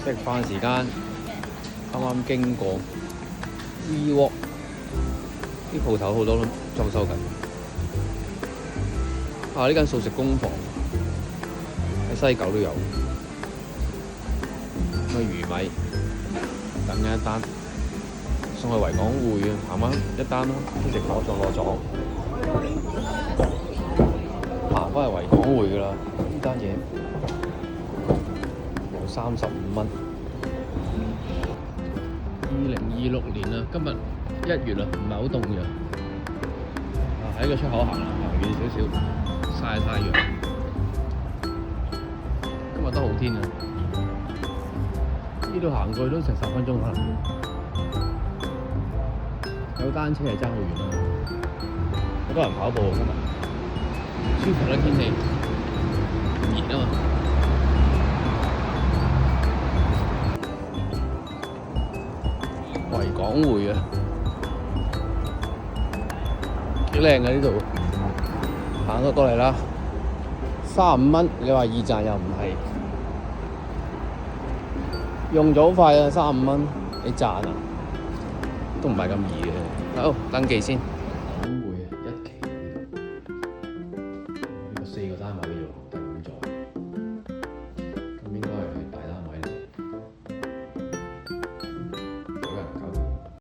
食飯時間，啱啱經過 V Walk，啲鋪頭好多都裝修緊。呢間素食工房喺西九都有。魚米等緊一單，送去維港匯啊，行翻一單咯，一直攞咗，行翻去維港匯噶啦，呢單嘢有35蚊。2026年啊，今日1月啦，唔係好凍嘅。喺個出口行遠少少，曬太陽。今日都好天啊！呢度行過去都成10分鐘可能。有單車係爭好遠啦，好多人跑步今日，舒服啦天氣，熱啊嘛。維港匯啊，幾靚啊呢度，行咗過嚟啦，35蚊，你話易賺又唔係。用咗好快啊，35蚊，你賺啊？都唔係咁易嘅。好，登記先。港匯1期呢度，呢個4個單位嘅啫喎。